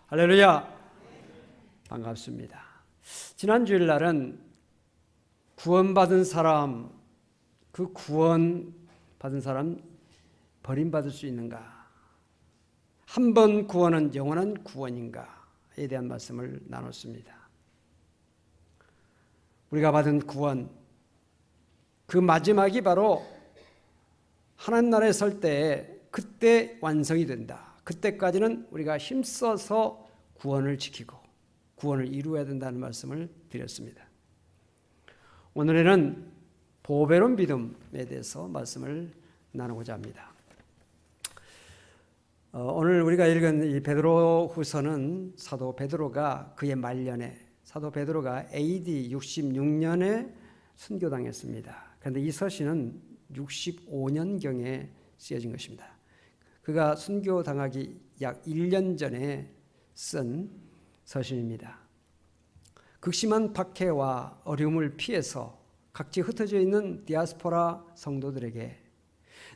할렐루야. 반갑습니다. 지난 주일날은 구원받은 사람, 그 구원받은 사람 버림받을 수 있는가? 한 번 구원은 영원한 구원인가에 대한 말씀을 나눴습니다. 우리가 받은 구원, 그 마지막이 바로 하나님 나라에 설 때 그때 완성이 된다. 그때까지는 우리가 힘써서 구원을 지키고 구원을 이루어야 된다는 말씀을 드렸습니다. 오늘은 보배로운 믿음에 대해서 말씀을 나누고자 합니다. 오늘 우리가 읽은 이 베드로후서는 사도 베드로가 그의 말년에 사도 베드로가 AD 66년에 순교당했습니다. 그런데 이 서신은 65년경에 쓰여진 것입니다. 그가 순교당하기 약 1년 전에 쓴 서신입니다. 극심한 박해와 어려움을 피해서 각지 흩어져 있는 디아스포라 성도들에게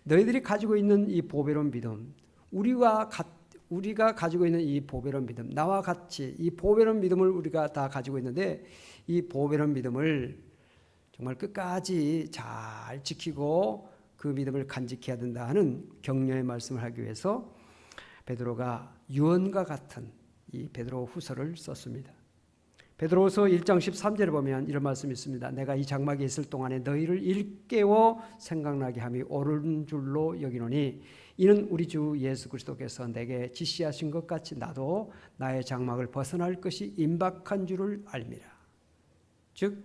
너희들이 가지고 있는 이 보배로운 믿음, 우리가 가지고 있는 이 보배로운 믿음, 나와 같이 이 보배로운 믿음을 우리가 다 가지고 있는데 이 보배로운 믿음을 정말 끝까지 잘 지키고 그 믿음을 간직해야 된다 하는 격려의 말씀을 하기 위해서 베드로가 유언과 같은 이 베드로 후서를 썼습니다. 베드로후서 1장 13절에 보면 이런 말씀이 있습니다. 내가 이 장막에 있을 동안에 너희를 일깨워 생각나게 함이 옳은 줄로 여기노니 이는 우리 주 예수 그리스도께서 내게 지시하신 것 같이 나도 나의 장막을 벗어날 것이 임박한 줄을 알미라. 즉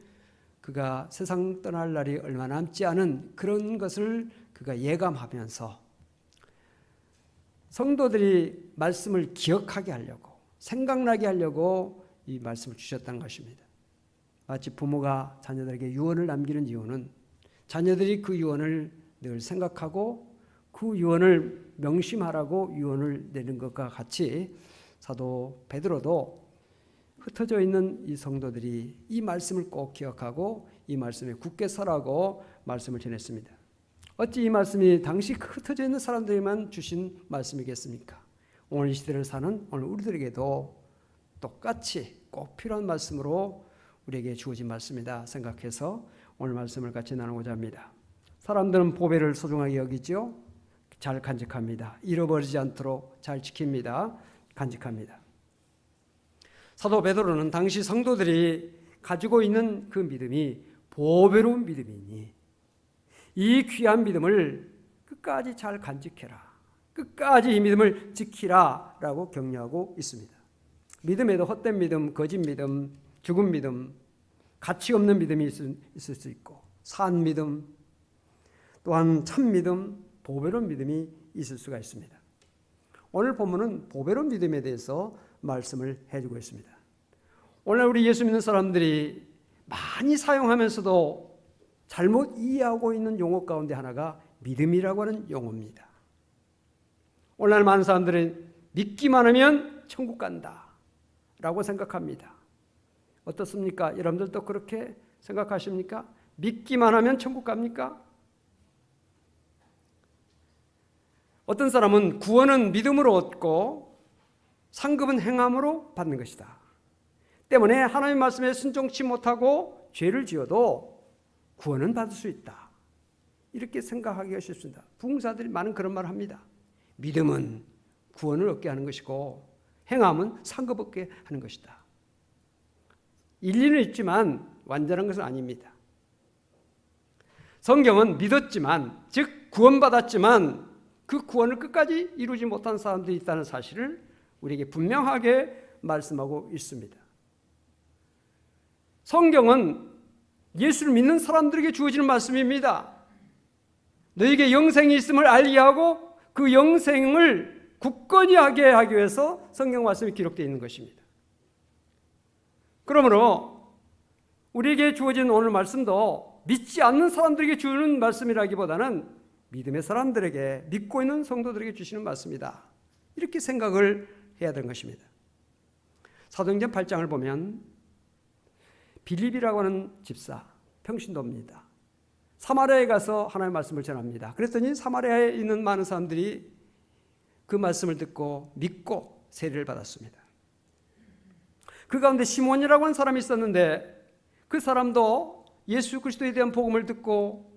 그가 세상 떠날 날이 얼마 남지 않은 그런 것을 그가 예감하면서 성도들이 말씀을 기억하게 하려고 생각나게 하려고 이 말씀을 주셨다는 것입니다. 마치 부모가 자녀들에게 유언을 남기는 이유는 자녀들이 그 유언을 늘 생각하고 그 유언을 명심하라고 유언을 내는 것과 같이 사도 베드로도 흩어져 있는 이 성도들이 이 말씀을 꼭 기억하고 이 말씀에 굳게 서라고 말씀을 전했습니다. 어찌 이 말씀이 당시 흩어져 있는 사람들에게만 주신 말씀이겠습니까? 오늘 이 시대를 사는 오늘 우리들에게도 똑같이 꼭 필요한 말씀으로 우리에게 주어진 말씀이다 생각해서 오늘 말씀을 같이 나누고자 합니다. 사람들은 보배를 소중하게 여기죠. 잘 간직합니다. 잃어버리지 않도록 잘 지킵니다. 간직합니다. 사도 베드로는 당시 성도들이 가지고 있는 그 믿음이 보배로운 믿음이니 이 귀한 믿음을 끝까지 잘 간직해라. 끝까지 이 믿음을 지키라 라고 격려하고 있습니다. 믿음에도 헛된 믿음, 거짓 믿음, 죽은 믿음, 가치 없는 믿음이 있을 수 있고 산 믿음, 또한 참 믿음, 보배로운 믿음이 있을 수가 있습니다. 오늘 본문은 보배로운 믿음에 대해서 말씀을 해주고 있습니다. 오늘 우리 예수 믿는 사람들이 많이 사용하면서도 잘못 이해하고 있는 용어 가운데 하나가 믿음이라고 하는 용어입니다. 오늘날 많은 사람들은 믿기만 하면 천국 간다 라고 생각합니다. 어떻습니까? 여러분들도 그렇게 생각하십니까? 믿기만 하면 천국 갑니까? 어떤 사람은 구원은 믿음으로 얻고 상급은 행함으로 받는 것이다. 때문에 하나님의 말씀에 순종치 못하고 죄를 지어도 구원은 받을 수 있다. 이렇게 생각하기가 쉽습니다. 부흥사들이 많은 그런 말을 합니다. 믿음은 구원을 얻게 하는 것이고 행함은 상급 얻게 하는 것이다. 일리는 있지만 완전한 것은 아닙니다. 성경은 믿었지만 즉 구원받았지만 그 구원을 끝까지 이루지 못한 사람들이 있다는 사실을 우리에게 분명하게 말씀하고 있습니다. 성경은 예수를 믿는 사람들에게 주어지는 말씀입니다. 너에게 영생이 있음을 알게 하고 그 영생을 굳건히 하게 하기 위해서 성경 말씀이 기록되어 있는 것입니다. 그러므로 우리에게 주어진 오늘 말씀도 믿지 않는 사람들에게 주는 말씀이라기보다는 믿음의 사람들에게 믿고 있는 성도들에게 주시는 말씀이다. 이렇게 생각을 해야 되는 것입니다. 사도행전 8장을 보면 빌립이라고 하는 집사, 평신도입니다. 사마리아에 가서 하나님의 말씀을 전합니다. 그랬더니 사마리아에 있는 많은 사람들이 그 말씀을 듣고 믿고 세례를 받았습니다. 그 가운데 시몬이라고 하는 사람이 있었는데 그 사람도 예수 그리스도에 대한 복음을 듣고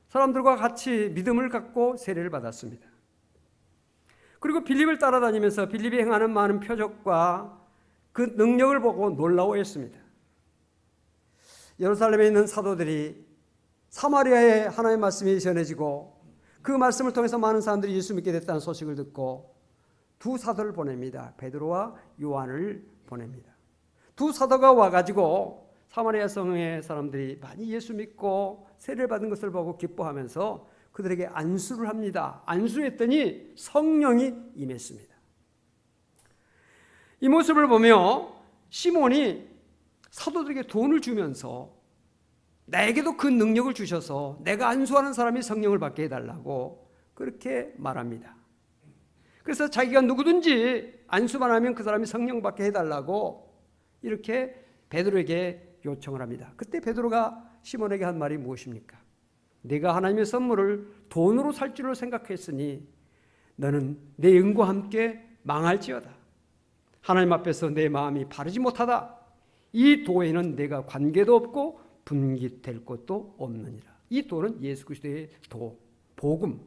사람들과 같이 믿음을 갖고 세례를 받았습니다. 그리고 빌립을 따라다니면서 빌립이 행하는 많은 표적과 그 능력을 보고 놀라워했습니다. 예루살렘에 있는 사도들이 사마리아에 하나님의 말씀이 전해지고 그 말씀을 통해서 많은 사람들이 예수 믿게 됐다는 소식을 듣고 두 사도를 보냅니다. 베드로와 요한을 보냅니다. 두 사도가 와가지고 사마리아 성의 사람들이 많이 예수 믿고 세례를 받은 것을 보고 기뻐하면서 그들에게 안수를 합니다. 안수했더니 성령이 임했습니다. 이 모습을 보며 시몬이 사도들에게 돈을 주면서 나에게도 그 능력을 주셔서 내가 안수하는 사람이 성령을 받게 해달라고 그렇게 말합니다. 그래서 자기가 누구든지 안수만 하면 그 사람이 성령 받게 해달라고 이렇게 베드로에게 요청을 합니다. 그때 베드로가 시몬에게 한 말이 무엇입니까? 내가 하나님의 선물을 돈으로 살 줄을 생각했으니 너는 내 영과 함께 망할지어다. 하나님 앞에서 내 마음이 바르지 못하다. 이 도에는 내가 관계도 없고 분깃될 것도 없느니라. 이 도는 예수 그리스도의 도, 복음.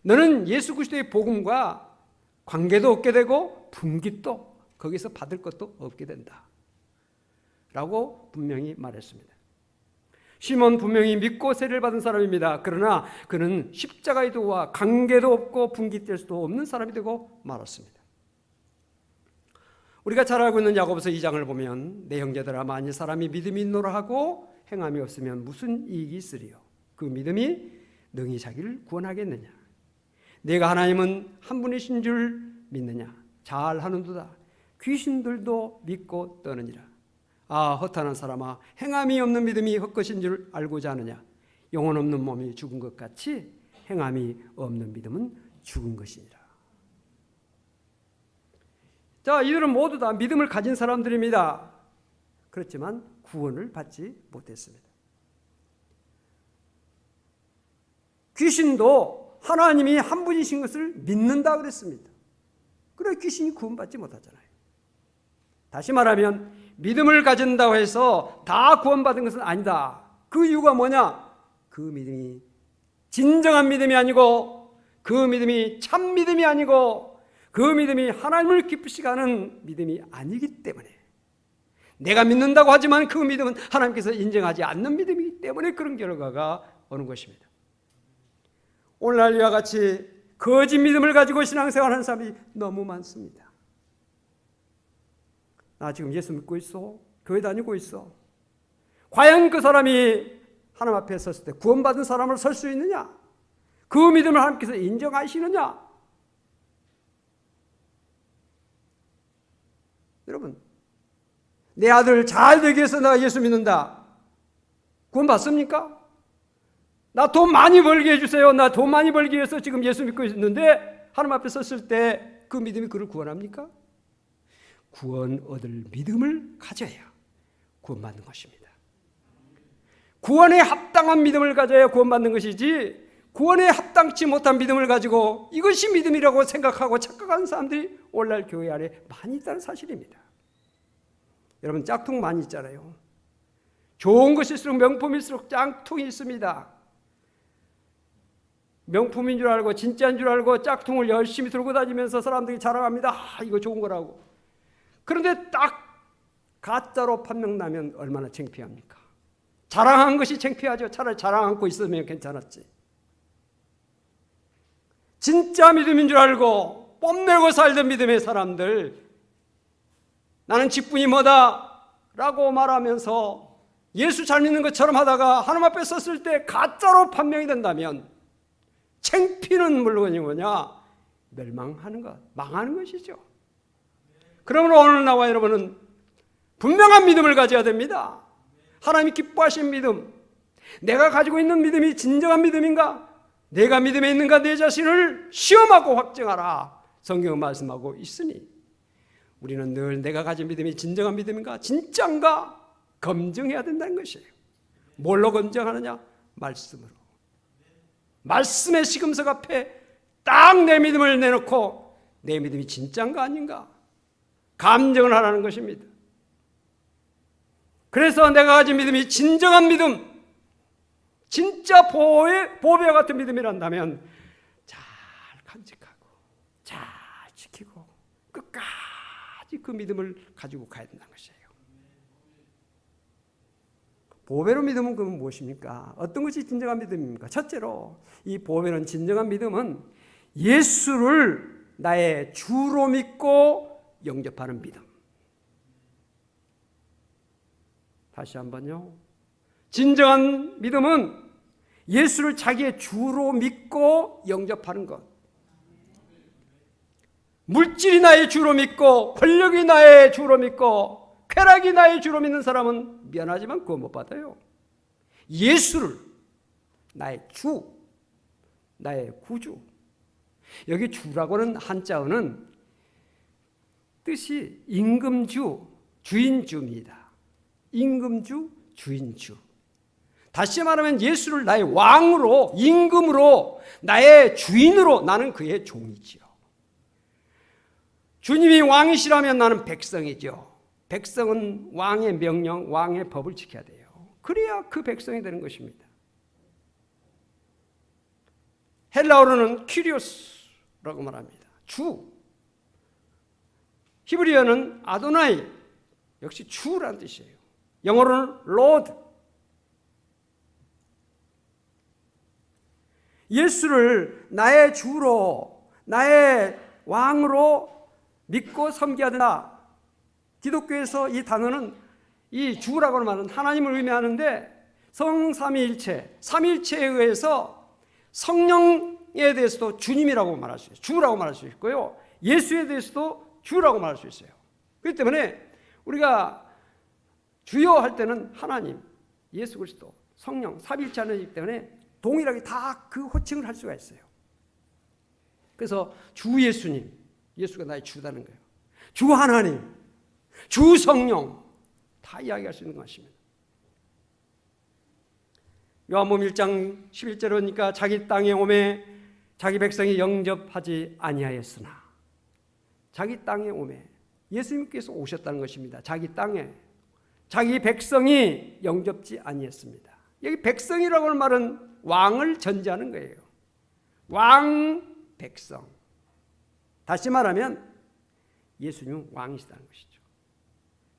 너는 예수 그리스도의 복음과 관계도 없게 되고 분깃도 거기서 받을 것도 없게 된다. 라고 분명히 말했습니다. 시몬 분명히 믿고 세례를 받은 사람입니다. 그러나 그는 십자가의 도와 관계도 없고 분깃될 수도 없는 사람이 되고 말았습니다. 우리가 잘 알고 있는 야고보서 2장을 보면 내 형제들아 만일 사람이 믿음이 있노라 하고 행함이 없으면 무슨 이익이 있으리요. 그 믿음이 능히 자기를 구원하겠느냐. 내가 하나님은 한 분이신 줄 믿느냐. 잘하는도다. 귀신들도 믿고 떠느니라. 아 허탄한 사람아 행함이 없는 믿음이 헛것인 줄 알고자 하느냐. 영혼 없는 몸이 죽은 것 같이 행함이 없는 믿음은 죽은 것이니라. 자, 이들은 모두 다 믿음을 가진 사람들입니다. 그렇지만 구원을 받지 못했습니다. 귀신도 하나님이 한 분이신 것을 믿는다 그랬습니다. 그래 귀신이 구원받지 못하잖아요. 다시 말하면 믿음을 가진다고 해서 다 구원받은 것은 아니다. 그 이유가 뭐냐? 그 믿음이 진정한 믿음이 아니고 그 믿음이 참 믿음이 아니고 그 믿음이 하나님을 기쁘시게 하는 믿음이 아니기 때문에 내가 믿는다고 하지만 그 믿음은 하나님께서 인정하지 않는 믿음이기 때문에 그런 결과가 오는 것입니다. 오늘날 이와 같이 거짓 믿음을 가지고 신앙생활하는 사람이 너무 많습니다. 나 지금 예수 믿고 있어. 교회 다니고 있어. 과연 그 사람이 하나님 앞에 섰을 때 구원받은 사람을 설 수 있느냐? 그 믿음을 하나님께서 인정하시느냐? 여러분, 내 아들 잘 되기 위해서 내가 예수 믿는다. 구원받습니까? 나 돈 많이 벌게 해주세요. 나 돈 많이 벌기 위해서 지금 예수 믿고 있는데 하나님 앞에 섰을 때 그 믿음이 그를 구원합니까? 구원 얻을 믿음을 가져야 구원받는 것입니다. 구원에 합당한 믿음을 가져야 구원받는 것이지 구원에 합당치 못한 믿음을 가지고 이것이 믿음이라고 생각하고 착각하는 사람들이 오늘날 교회 안에 많이 있다는 사실입니다. 여러분 짝퉁 많이 있잖아요. 좋은 것일수록 명품일수록 짝퉁이 있습니다. 명품인 줄 알고 진짜인 줄 알고 짝퉁을 열심히 들고 다니면서 사람들이 자랑합니다. 아, 이거 좋은 거라고. 그런데 딱 가짜로 판명나면 얼마나 창피합니까? 자랑한 것이 창피하죠. 차라리 자랑 않고 있으면 괜찮았지. 진짜 믿음인 줄 알고 뽐내고 살던 믿음의 사람들, 나는 직분이 뭐다 라고 말하면서 예수 잘 믿는 것처럼 하다가 하나님 앞에 섰을 때 가짜로 판명이 된다면 창피는 물건이 뭐냐? 멸망하는 것, 망하는 것이죠. 그러므로 오늘 나와 여러분은 분명한 믿음을 가져야 됩니다. 하나님이 기뻐하신 믿음, 내가 가지고 있는 믿음이 진정한 믿음인가? 내가 믿음에 있는가? 내 자신을 시험하고 확증하라. 성경은 말씀하고 있으니 우리는 늘 내가 가진 믿음이 진정한 믿음인가? 진짜인가? 검증해야 된다는 것이에요. 뭘로 검증하느냐? 말씀으로. 말씀의 시금석 앞에 딱 내 믿음을 내놓고 내 믿음이 진짜인가 아닌가? 감정을 하라는 것입니다. 그래서 내가 가진 믿음이 진정한 믿음, 진짜 보배와 같은 믿음이란다면 잘 간직하고 잘 지키고 끝까지 그 믿음을 가지고 가야 된다는 것이에요. 보배로 믿음은 그건 무엇입니까? 어떤 것이 진정한 믿음입니까? 첫째로 이 보배는, 진정한 믿음은 예수를 나의 주로 믿고 영접하는 믿음. 다시 한번요. 진정한 믿음은 예수를 자기의 주로 믿고 영접하는 것. 물질이 나의 주로 믿고 권력이 나의 주로 믿고 쾌락이 나의 주로 믿는 사람은 미안하지만 그거 못 받아요. 예수를 나의 주, 나의 구주. 여기 주라고는 한자어는 뜻이 임금주, 주인주입니다. 임금주, 주인주. 다시 말하면 예수를 나의 왕으로, 임금으로, 나의 주인으로, 나는 그의 종이지요. 주님이 왕이시라면 나는 백성이죠. 백성은 왕의 명령, 왕의 법을 지켜야 돼요. 그래야 그 백성이 되는 것입니다. 헬라어로는 키리오스라고 말합니다. 주. 히브리어는 아도나이, 역시 주라는 뜻이에요. 영어로는 로드. 예수를 나의 주로, 나의 왕으로 믿고 섬겨야 된다. 기독교에서 이 단어는 이 주라고 말하는 하나님을 의미하는데 성삼위일체, 삼위일체에 의해서 성령에 대해서도 주님이라고 말할 수 있어요. 주라고 말할 수 있고요. 예수에 대해서도 주라고 말할 수 있어요. 그렇기 때문에 우리가 주여 할 때는 하나님, 예수 그리스도, 성령, 삼위일체 하나이기 때문에 동일하게 다 그 호칭을 할 수가 있어요. 그래서 주 예수님, 예수가 나의 주다는 거예요. 주 하나님, 주 성령 다 이야기할 수 있는 것입니다. 요한복음 1장 11절에 보니까 자기 땅에 오매 자기 백성이 영접하지 아니하였으나, 자기 땅에 오매 예수님께서 오셨다는 것입니다. 자기 땅에 자기 백성이 영접지 아니했습니다. 여기 백성이라고 하는 말은 왕을 전제하는 거예요. 왕, 백성. 다시 말하면 예수님은 왕이시다는 것이죠.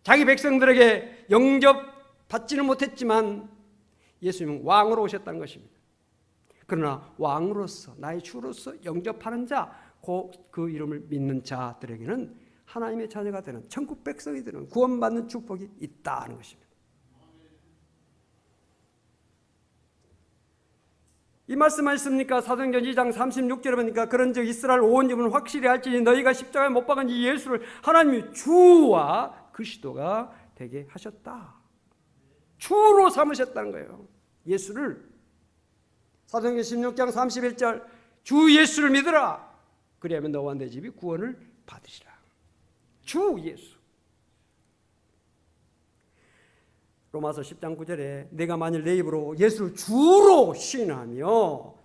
자기 백성들에게 영접받지는 못했지만 예수님은 왕으로 오셨다는 것입니다. 그러나 왕으로서, 나의 주로서 영접하는 자, 그 이름을 믿는 자들에게는 하나님의 자녀가 되는, 천국 백성이 되는, 구원받는 축복이 있다는 것입니다. 이 말씀 하셨습니까? 사도행전 2장 36절에 보니까 그런즉 이스라엘 온 집은 확실히 알지니 너희가 십자가에 못 박은 이 예수를 하나님이 주와 그리스도가 되게 하셨다. 주로 삼으셨다는 거예요. 예수를. 사도행전 16장 31절 주 예수를 믿으라. 그리하면 너와 내 집이 구원을 받으리라. 주 예수. 로마서 10장 9절에 내가 만일 내 입으로 예수를 주로 시인하며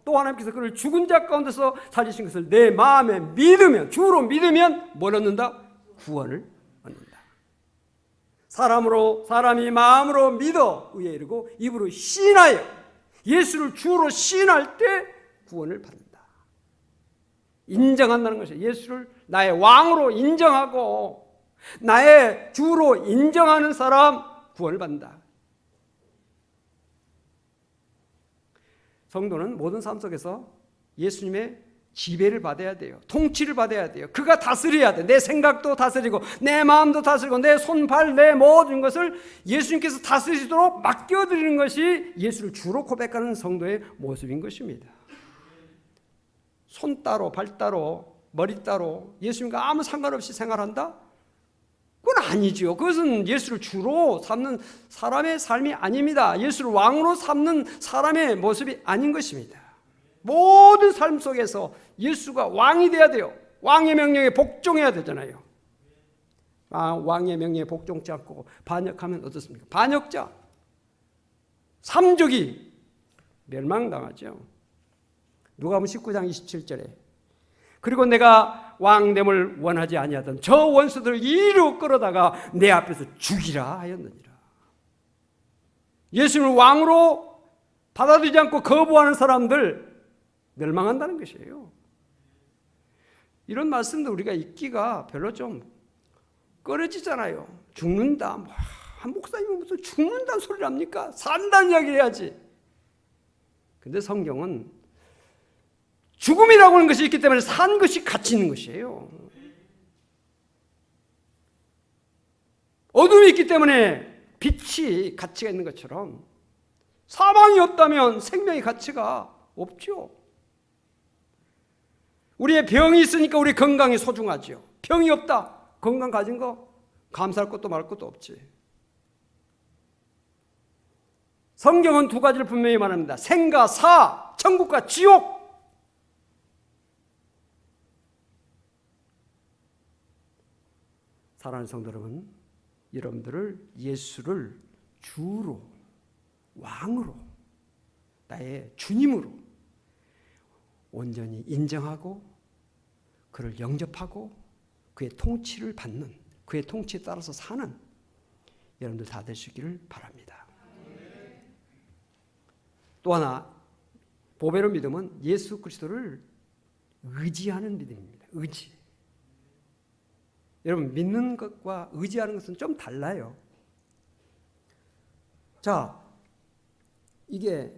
또 하나님께서 그를 죽은 자 가운데서 살리신 것을 내 마음에 믿으면, 주로 믿으면 뭘 얻는다? 구원을 얻는다. 사람이 마음으로 믿어 의에 이르고 입으로 시인하여 예수를 주로 시인할 때 구원을 받는다. 인정한다는 것이에요. 예수를 나의 왕으로 인정하고 나의 주로 인정하는 사람 구원을 받는다. 성도는 모든 삶 속에서 예수님의 지배를 받아야 돼요. 통치를 받아야 돼요. 그가 다스려야 돼. 내 생각도 다스리고 내 마음도 다스리고 내 손, 발, 내 모든 것을 예수님께서 다스리시도록 맡겨드리는 것이 예수를 주로 고백하는 성도의 모습인 것입니다. 손 따로, 발 따로, 머리 따로 예수님과 아무 상관없이 생활한다? 그건 아니죠. 그것은 예수를 주로 삼는 사람의 삶이 아닙니다. 예수를 왕으로 삼는 사람의 모습이 아닌 것입니다. 모든 삶 속에서 예수가 왕이 돼야 돼요. 왕의 명령에 복종해야 되잖아요. 왕의 명령에 복종치 않고 반역하면 어떻습니까? 반역자, 삼족이 멸망당하죠. 누가복음 19장 27절에 그리고 내가 왕됨을 원하지 아니하던 저 원수들을 이리로 끌어다가 내 앞에서 죽이라 하였느니라. 예수님을 왕으로 받아들이지 않고 거부하는 사람들 멸망한다는 것이에요. 이런 말씀도 우리가 읽기가 별로 좀 꺼려지잖아요. 죽는다. 한 목사님은 무슨 죽는다는 소리를 합니까? 산다는 이야기를 해야지. 근데 성경은 죽음이라고 하는 것이 있기 때문에 산 것이 가치 있는 것이에요. 어둠이 있기 때문에 빛이 가치가 있는 것처럼 사망이 없다면 생명의 가치가 없죠. 우리의 병이 있으니까 우리 건강이 소중하죠. 병이 없다. 건강 가진 거 감사할 것도 말할 것도 없지. 성경은 두 가지를 분명히 말합니다. 생과 사, 천국과 지옥. 사랑하는 성도 여러분, 여러분들을 예수를 주로, 왕으로, 나의 주님으로 온전히 인정하고 그를 영접하고 그의 통치를 받는, 그의 통치에 따라서 사는 여러분들 다 될 수 있기를 바랍니다. 또 하나, 보배로 믿음은 예수 그리스도를 의지하는 믿음입니다. 의지. 여러분, 믿는 것과 의지하는 것은 좀 달라요. 자, 이게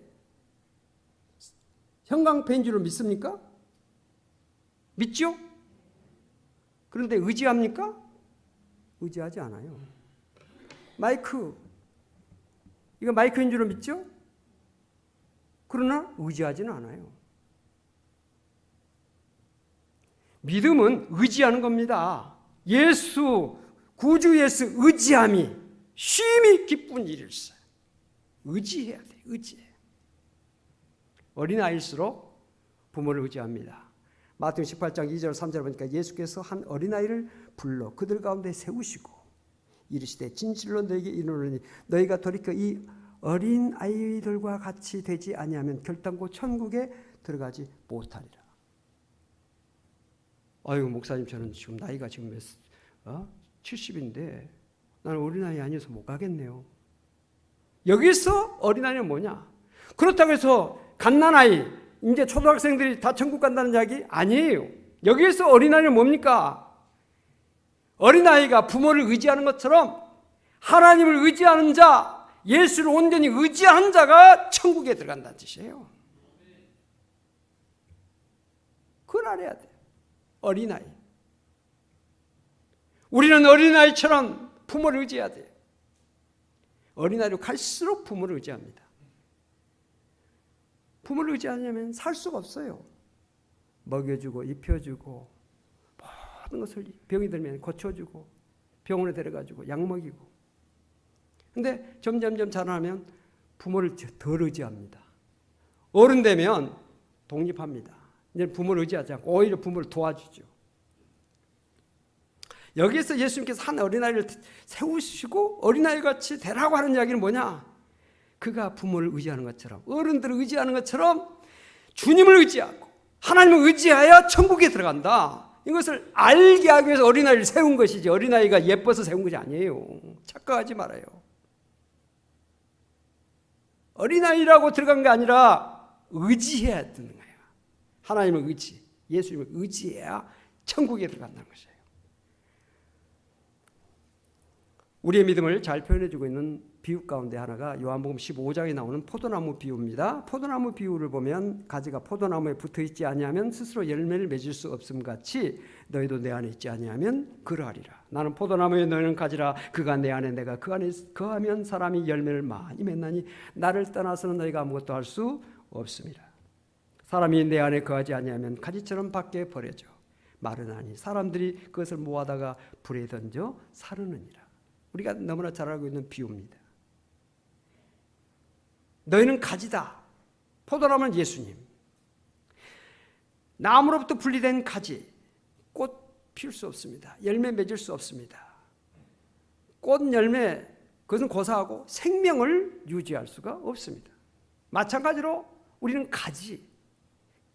형광펜인 줄 믿습니까? 믿죠? 그런데 의지합니까? 의지하지 않아요. 마이크, 이거 마이크인 줄 믿죠? 그러나 의지하지는 않아요. 믿음은 의지하는 겁니다. 예수, 구주 예수 의지함이 쉼이 기쁜 일일세. 의지해야 돼. 의지해. 어린아이일수록 부모를 의지합니다. 마태복음 18장 2절 3절 보니까 예수께서 한 어린아이를 불러 그들 가운데 세우시고 이르시되 진실로 너에게 이르노니 너희가 돌이켜 이 어린 아이들과 같이 되지 아니하면 결단코 천국에 들어가지 못하리라. 아유, 목사님, 저는 지금 나이가 지금 70인데 나는 어린아이 아니어서 못 가겠네요. 여기서 어린아이는 뭐냐? 그렇다고 해서 갓난아이, 이제 초등학생들이 다 천국 간다는 이야기 아니에요. 여기에서 어린아이는 뭡니까? 어린아이가 부모를 의지하는 것처럼 하나님을 의지하는 자, 예수를 온전히 의지한 자가 천국에 들어간다는 뜻이에요. 그걸 알아야 돼요. 어린아이. 우리는 어린아이처럼 부모를 의지해야 돼요. 어린아이로 갈수록 부모를 의지합니다. 부모를 의지하냐면 살 수가 없어요. 먹여주고 입혀주고 모든 것을 병이 들면 고쳐주고 병원에 데려가지고 약 먹이고. 근데 점점점 자라나면 부모를 덜 의지합니다. 어른 되면 독립합니다. 이제 부모를 의지하지 않고 오히려 부모를 도와주죠. 여기에서 예수님께서 한 어린아이를 세우시고 어린아이같이 되라고 하는 이야기는 뭐냐? 그가 부모를 의지하는 것처럼, 어른들을 의지하는 것처럼 주님을 의지하고 하나님을 의지하여 천국에 들어간다. 이것을 알게 하기 위해서 어린아이를 세운 것이지, 어린아이가 예뻐서 세운 것이 아니에요. 착각하지 말아요. 어린아이라고 들어간 게 아니라 의지해야 되는 거예요. 하나님을 의지, 예수님을 의지해야 천국에 들어간다는 것이에요. 우리의 믿음을 잘 표현해주고 있는 비유 가운데 하나가 요한복음 15장에 나오는 포도나무 비유입니다. 포도나무 비유를 보면 가지가 포도나무에 붙어있지 아니하면 스스로 열매를 맺을 수 없음 같이 너희도 내 안에 있지 아니하면 그러하리라. 나는 포도나무에 너희는 가지라. 그가 내 안에 내가 그 안에 거하면 사람이 열매를 많이 맺나니 나를 떠나서는 너희가 아무것도 할 수 없습니다. 사람이 내 안에 거하지 아니하면 가지처럼 밖에 버려져 마르나니 사람들이 그것을 모아다가 불에 던져 사르느니라. 우리가 너무나 잘 알고 있는 비유입니다. 너희는 가지다. 포도나무는 예수님. 나무로부터 분리된 가지. 꽃 피울 수 없습니다. 열매 맺을 수 없습니다. 꽃 열매, 그것은 고사하고 생명을 유지할 수가 없습니다. 마찬가지로 우리는 가지.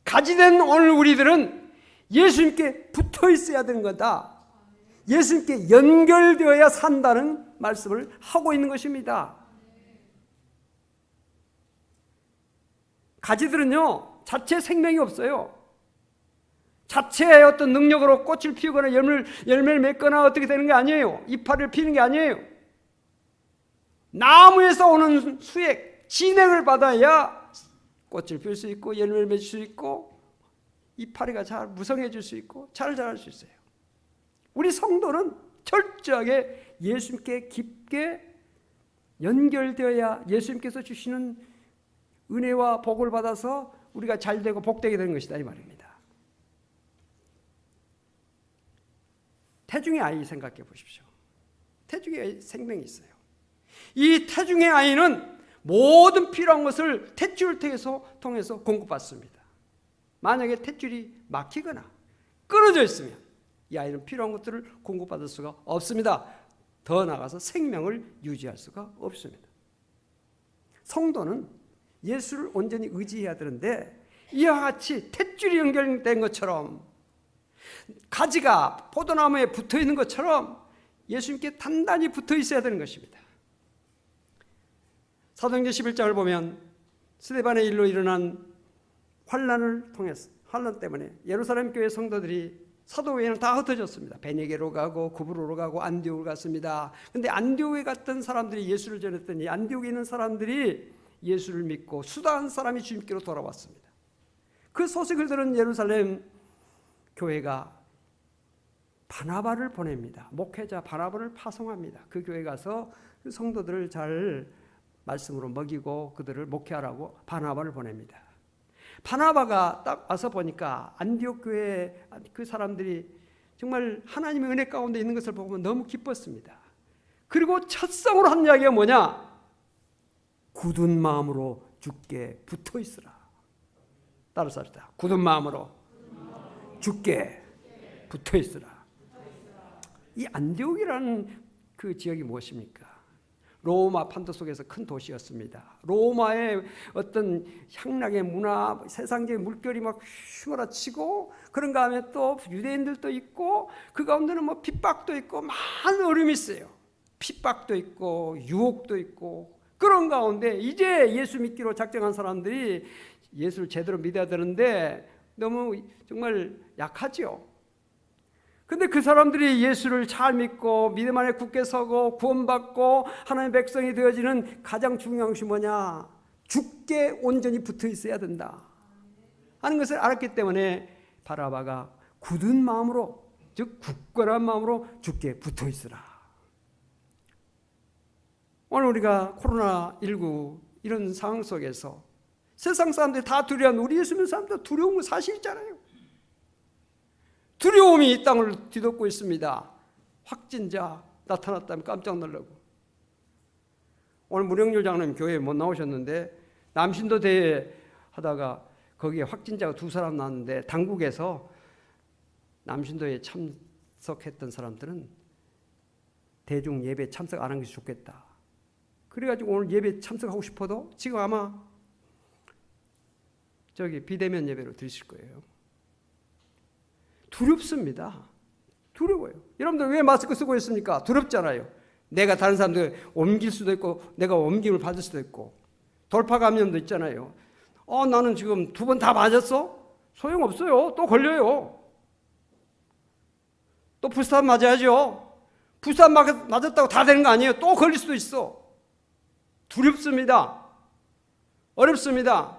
가지된 오늘 우리들은 예수님께 붙어 있어야 되는 거다. 예수님께 연결되어야 산다는 말씀을 하고 있는 것입니다. 가지들은요, 자체 생명이 없어요. 자체의 어떤 능력으로 꽃을 피우거나 열매를 맺거나 어떻게 되는 게 아니에요. 이파리를 피는 게 아니에요. 나무에서 오는 수액, 진액을 받아야 꽃을 피울 수 있고 열매를 맺을 수 있고 이파리가 잘 무성해질 수 있고 잘 자랄 수 있어요. 우리 성도는 철저하게 예수님께 깊게 연결되어야 예수님께서 주시는 은혜와 복을 받아서 우리가 잘되고 복되게 되는 것이다 이 말입니다. 태중의 아이 생각해 보십시오. 태중의 생명이 있어요. 이 태중의 아이는 모든 필요한 것을 탯줄을 통해서 공급받습니다. 만약에 탯줄이 막히거나 끊어져 있으면 이 아이는 필요한 것들을 공급받을 수가 없습니다. 더 나아가서 생명을 유지할 수가 없습니다. 성도는 예수를 온전히 의지해야 되는데 이와 같이 탯줄이 연결된 것처럼 가지가 포도나무에 붙어 있는 것처럼 예수님께 단단히 붙어 있어야 되는 것입니다. 사도행전 11장을 보면 스데반의 일로 일어난 환난 때문에 예루살렘 교회 성도들이 사도회는 다 흩어졌습니다. 베니게로 가고 구브로로 가고 안디옥을 갔습니다. 그런데 안디옥에 갔던 사람들이 예수를 전했더니 안디옥에 있는 사람들이 예수를 믿고 수다한 사람이 주님께로 돌아왔습니다. 그 소식을 들은 예루살렘 교회가 바나바를 보냅니다. 목회자 바나바를 파송합니다. 그 교회에 가서 그 성도들을 잘 말씀으로 먹이고 그들을 목회하라고 바나바를 보냅니다. 바나바가 딱 와서 보니까 안디옥 교회 그 사람들이 정말 하나님의 은혜 가운데 있는 것을 보고 너무 기뻤습니다. 그리고 첫성으로 한 이야기가 뭐냐? 굳은 마음으로 주께 붙어 있으라. 따라서 합시다. 굳은 마음으로 주께 붙어 있으라. 이 안디옥이라는 그 지역이 무엇입니까? 로마 판도 속에서 큰 도시였습니다. 로마의 어떤 향락의 문화, 세상적인 물결이 막 휘몰아치고 그런 가운데 또 유대인들도 있고 그 가운데는 뭐 핍박도 있고 많은 어려움이 있어요. 핍박도 있고 유혹도 있고 그런 가운데 이제 예수 믿기로 작정한 사람들이 예수를 제대로 믿어야 되는데 너무 정말 약하죠. 근데 그 사람들이 예수를 잘 믿고 믿음 안에 굳게 서고 구원받고 하나님의 백성이 되어지는 가장 중요한 것이 뭐냐? 주께 온전히 붙어 있어야 된다 하는 것을 알았기 때문에 바나바가 굳은 마음으로, 즉 굳건한 마음으로 주께 붙어 있으라. 오늘 우리가 코로나19 이런 상황 속에서 세상 사람들이 다 두려운, 우리 예수 믿는 사람들 두려운 건 사실이잖아요. 두려움이 이 땅을 뒤덮고 있습니다. 확진자 나타났다면 깜짝 놀라고. 오늘 문영률 장로님 교회에 못 나오셨는데 남신도 대회 하다가 거기에 확진자가 2사람 나왔는데 당국에서 남신도에 참석했던 사람들은 대중 예배 참석 안 한 것이 좋겠다. 그래가지고 오늘 예배 참석하고 싶어도 지금 아마 저기 비대면 예배로 드리실 거예요. 두렵습니다. 두려워요. 여러분들 왜 마스크 쓰고 있습니까? 두렵잖아요. 내가 다른 사람들 옮길 수도 있고 내가 옮김을 받을 수도 있고 돌파 감염도 있잖아요. 나는 지금 2번 다 맞았어? 소용없어요. 또 걸려요. 또 부스터 맞아야죠. 부스터 맞았다고 다 되는 거 아니에요. 또 걸릴 수도 있어. 두렵습니다. 어렵습니다.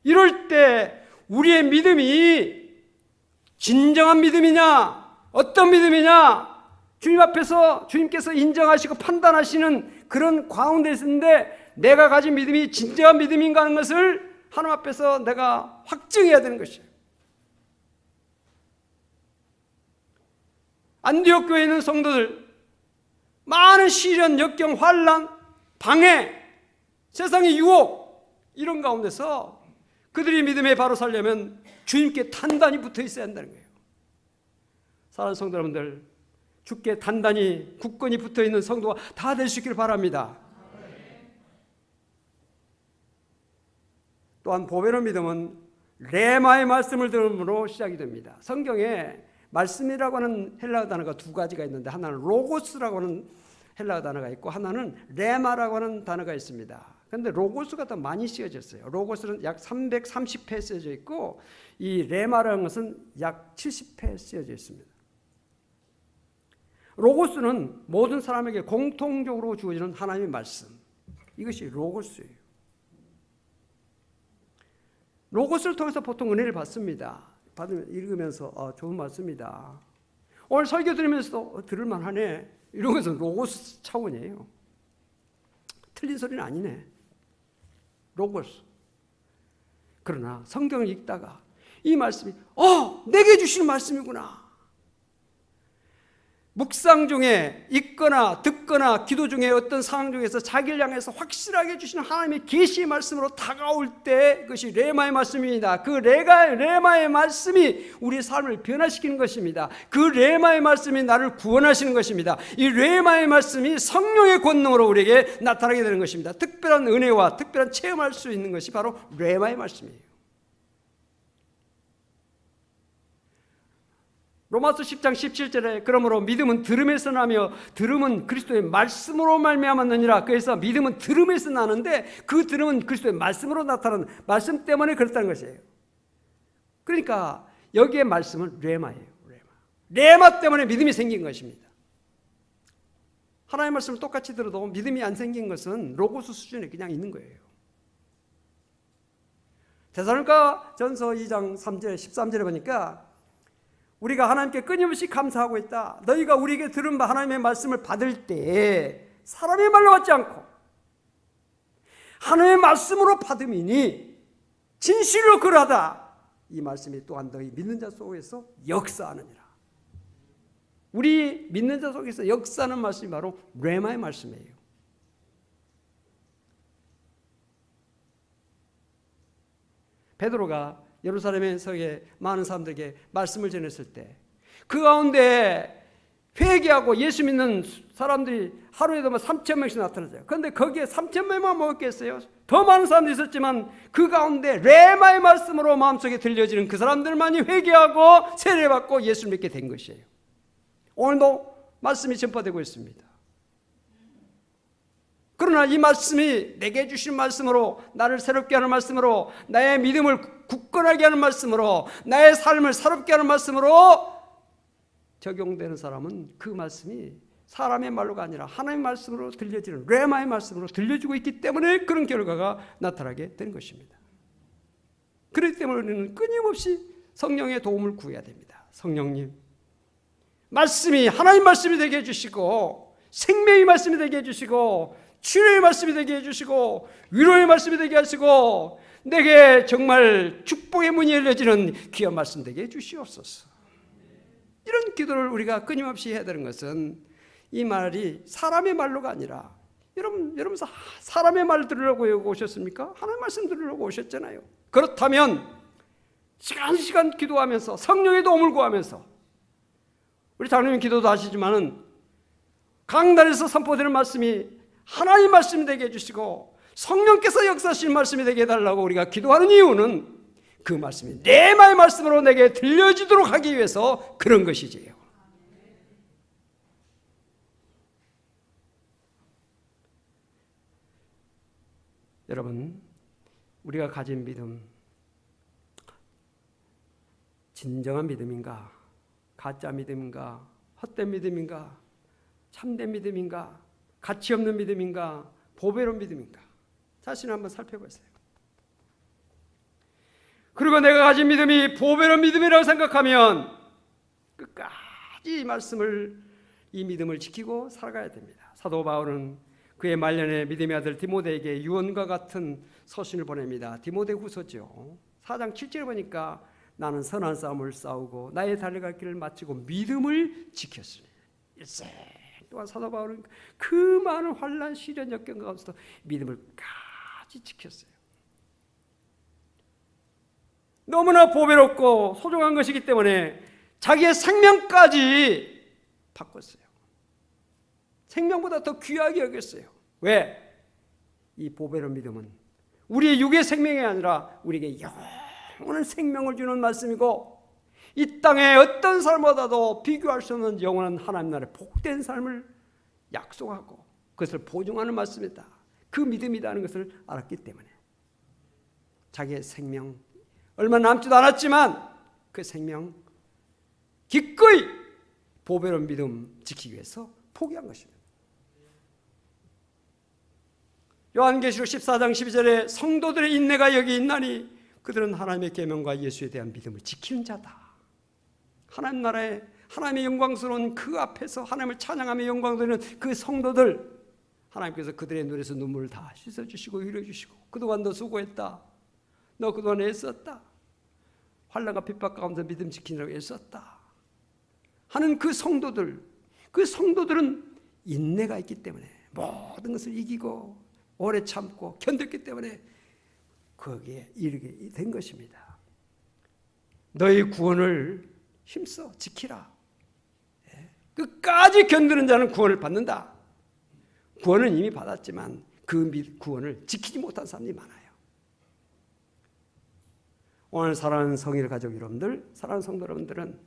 이럴 때 우리의 믿음이 진정한 믿음이냐, 어떤 믿음이냐, 주님 앞에서 주님께서 인정하시고 판단하시는 그런 가운데 있는데 내가 가진 믿음이 진정한 믿음인가 하는 것을 하나님 앞에서 내가 확증해야 되는 것이에요. 안디옥 교회에 있는 성도들 많은 시련, 역경, 환난, 방해, 세상의 유혹 이런 가운데서 그들이 믿음에 바로 살려면 주님께 단단히 붙어 있어야 한다는 거예요. 사랑하는 성도 여러분들, 주께 단단히 굳건히 붙어 있는 성도가 다 될 수 있기를 바랍니다. 또한 보배로운 믿음은 레마의 말씀을 들음으로 시작이 됩니다. 성경에 말씀이라고 하는 헬라어 단어가 두 가지가 있는데 하나는 로고스라고 하는 헬라어 단어가 있고 하나는 레마라고 하는 단어가 있습니다. 그런데 로고스가 더 많이 쓰여졌어요. 로고스는 약 330회 쓰여져 있고 이 레마라는 것은 약 70회 쓰여져 있습니다. 로고스는 모든 사람에게 공통적으로 주어지는 하나님의 말씀. 이것이 로고스예요. 로고스를 통해서 보통 은혜를 받습니다. 읽으면서 좋은 말씀이다. 오늘 설교 들으면서도 들을만 하네. 이런 것은 로고스 차원이에요. 틀린 소리는 아니네. 로고스. 그러나 성경을 읽다가 이 말씀이 내게 주시는 말씀이구나. 묵상 중에 읽거나 듣거나 기도 중에 어떤 상황 중에서 자기를 향해서 확실하게 주시는 하나님의 계시의 말씀으로 다가올 때 그것이 레마의 말씀입니다. 그 레마의 말씀이 우리의 삶을 변화시키는 것입니다. 그 레마의 말씀이 나를 구원하시는 것입니다. 이 레마의 말씀이 성령의 권능으로 우리에게 나타나게 되는 것입니다. 특별한 은혜와 특별한 체험할 수 있는 것이 바로 레마의 말씀이에요. 로마서 10장 17절에 그러므로 믿음은 들음에서 나며 들음은 그리스도의 말씀으로 말미암았느니라. 그래서 믿음은 들음에서 나는데 그 들음은 그리스도의 말씀으로 나타나는 말씀 때문에 그렇다는 것이에요. 그러니까 여기에 말씀은 레마예요. 레마 때문에 믿음이 생긴 것입니다. 하나님의 말씀을 똑같이 들어도 믿음이 안 생긴 것은 로고스 수준에 그냥 있는 거예요. 데살로니가 전서 2장 3절 13절에 보니까 우리가 하나님께 끊임없이 감사하고 있다. 너희가 우리에게 들은 바 하나님의 말씀을 받을 때 사람의 말로 받지 않고 하나님의 말씀으로 받음이니 진실로 그러하다. 이 말씀이 또한 너희 믿는 자 속에서 역사하느니라. 우리 믿는 자 속에서 역사하는 말씀이 바로 레마의 말씀이에요. 베드로가 예루살렘에서의 많은 사람들에게 말씀을 전했을 때 그 가운데 회개하고 예수 믿는 사람들이 하루에도 3,000명씩 나타났어요. 그런데 거기에 3,000명만 먹었겠어요? 더 많은 사람들이 있었지만 그 가운데 레마의 말씀으로 마음속에 들려지는 그 사람들만이 회개하고 세례받고 예수를 믿게 된 것이에요. 오늘도 말씀이 전파되고 있습니다. 그러나 이 말씀이 내게 주신 말씀으로 나를 새롭게 하는 말씀으로 나의 믿음을 굳건하게 하는 말씀으로 나의 삶을 새롭게 하는 말씀으로 적용되는 사람은 그 말씀이 사람의 말로가 아니라 하나님의 말씀으로 들려지는 레마의 말씀으로 들려주고 있기 때문에 그런 결과가 나타나게 되는 것입니다. 그렇기 때문에 우리는 끊임없이 성령의 도움을 구해야 됩니다. 성령님, 말씀이 하나님 말씀이 되게 해주시고 생명의 말씀이 되게 해주시고 치료의 말씀이 되게 해주시고 위로의 말씀이 되게 하시고 내게 정말 축복의 문이 열려지는 귀한 말씀 되게 해주시옵소서. 이런 기도를 우리가 끊임없이 해야 되는 것은 이 말이 사람의 말로가 아니라 여러분 사람의 말 들으려고 오셨습니까? 하나님의 말씀 들으려고 오셨잖아요. 그렇다면 시간 기도하면서 성령의 도움을 구하면서 우리 장로님 기도도 하시지만은 강단에서 선포되는 말씀이 하나님 말씀이 되게 해주시고 성령께서 역사하신 말씀이 되게 해달라고 우리가 기도하는 이유는 그 말씀이 레마의 말씀으로 내게 들려지도록 하기 위해서 그런 것이지요. 여러분, 우리가 가진 믿음 진정한 믿음인가? 가짜 믿음인가? 헛된 믿음인가? 참된 믿음인가? 가치 없는 믿음인가? 보배로운 믿음인가? 자신을 한번 살펴보세요. 그리고 내가 가진 믿음이 보배로운 믿음이라고 생각하면 끝까지 이 믿음을 지키고 살아가야 됩니다. 사도 바울은 그의 말년에 믿음의 아들 디모데에게 유언과 같은 서신을 보냅니다. 디모데후서죠. 4장 7절에 보니까 나는 선한 싸움을 싸우고 나의 달려갈 길을 마치고 믿음을 지켰으니 일생 또한 사도 바울은 그 많은 환난 시련 역경 가운데서 믿음을 까지 지켰어요. 너무나 보배롭고 소중한 것이기 때문에 자기의 생명까지 바꿨어요. 생명보다 더 귀하게 여겼어요. 왜? 이 보배로운 믿음은 우리의 육의 생명이 아니라 우리에게 영원한 생명을 주는 말씀이고 이 땅의 어떤 삶보다도 비교할 수 없는 영원한 하나님 나라의 복된 삶을 약속하고 그것을 보증하는 말씀이다. 그 믿음이라는 것을 알았기 때문에 자기의 생명 얼마 남지도 않았지만 그 생명 기꺼이 보배로운 믿음 지키기 위해서 포기한 것입니다. 요한계시록 14장 12절에 성도들의 인내가 여기 있나니 그들은 하나님의 계명과 예수에 대한 믿음을 지키는 자다. 하나님 나라에 하나님의 영광스러운 그 앞에서 하나님을 찬양하며 영광스러운 그 성도들, 하나님께서 그들의 눈에서 눈물을 다 씻어주시고 흘려주시고 그동안 너 수고했다. 너 그동안 애썼다. 환난과 핍박 가운데 믿음 지키느라고 애썼다 하는 그 성도들은 인내가 있기 때문에 모든 것을 이기고 오래 참고 견뎠기 때문에 거기에 이르게 된 것입니다. 너희 구원을 힘써 지키라. 끝까지 견디는 자는 구원을 받는다. 구원은 이미 받았지만 그 구원을 지키지 못한 사람들이 많아요. 오늘 사랑하는 성일 가족 여러분들, 사랑하는 성도 여러분들은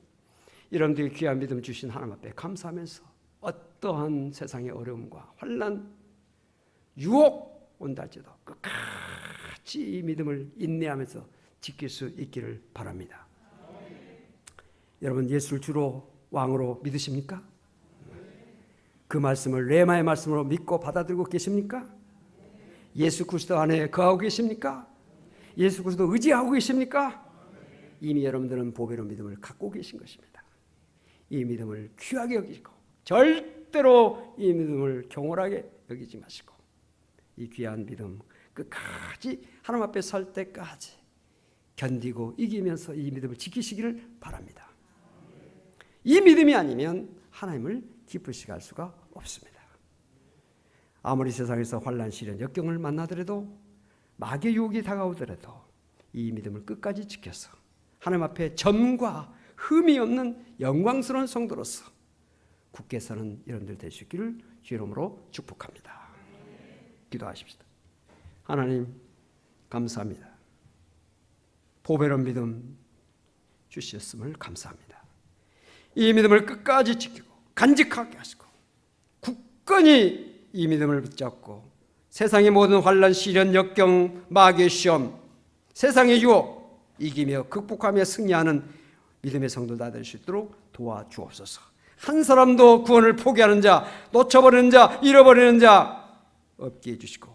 여러분들이 귀한 믿음 주신 하나님 앞에 감사하면서 어떠한 세상의 어려움과 환난, 유혹 온다 할지라도 끝까지 이 믿음을 인내하면서 지킬 수 있기를 바랍니다. 여러분 예수를 주로 왕으로 믿으십니까? 그 말씀을 레마의 말씀으로 믿고 받아들이고 계십니까? 예수 그리스도 안에 거하고 계십니까? 예수 그리스도 의지하고 계십니까? 이미 여러분들은 보배로운 믿음을 갖고 계신 것입니다. 이 믿음을 귀하게 여기고 절대로 이 믿음을 경홀하게 여기지 마시고 이 귀한 믿음 끝까지 하나님 앞에 설 때까지 견디고 이기면서 이 믿음을 지키시기를 바랍니다. 이 믿음이 아니면 하나님을 기쁘시게 할 수가 없습니다. 아무리 세상에서 환난, 시련, 역경을 만나더라도 마귀의 유혹이 다가오더라도 이 믿음을 끝까지 지켜서 하나님 앞에 점과 흠이 없는 영광스러운 성도로서 굳게 서는 여러분들 되시기를 주의 이름으로 축복합니다. 기도하십시다. 하나님 감사합니다. 보배로운 믿음 주셨음을 감사합니다. 이 믿음을 끝까지 지키고 간직하게 하시고 굳건히 이 믿음을 붙잡고 세상의 모든 환난, 시련, 역경, 마귀의 시험, 세상의 유혹 이기며 극복하며 승리하는 믿음의 성도가 될 수 있도록 도와주옵소서. 한 사람도 구원을 포기하는 자, 놓쳐버리는 자, 잃어버리는 자 없게 해주시고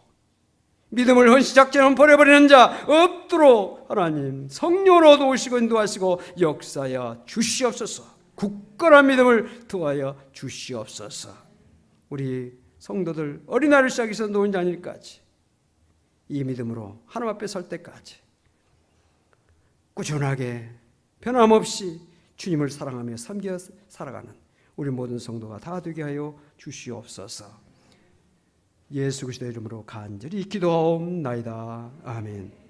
믿음을 헌시작처럼 버려버리는 자 없도록 하나님 성령으로 도우시고 인도하시고 역사하여 주시옵소서. 굳건한 믿음을 도하여 주시옵소서. 우리 성도들 어린아이를 시작해서 노인자님까지 이 믿음으로 하나님 앞에 설 때까지 꾸준하게 변함없이 주님을 사랑하며 섬겨 살아가는 우리 모든 성도가 다 되게 하여 주시옵소서. 예수 그리스도의 이름으로 간절히 기도하옵나이다. 아멘.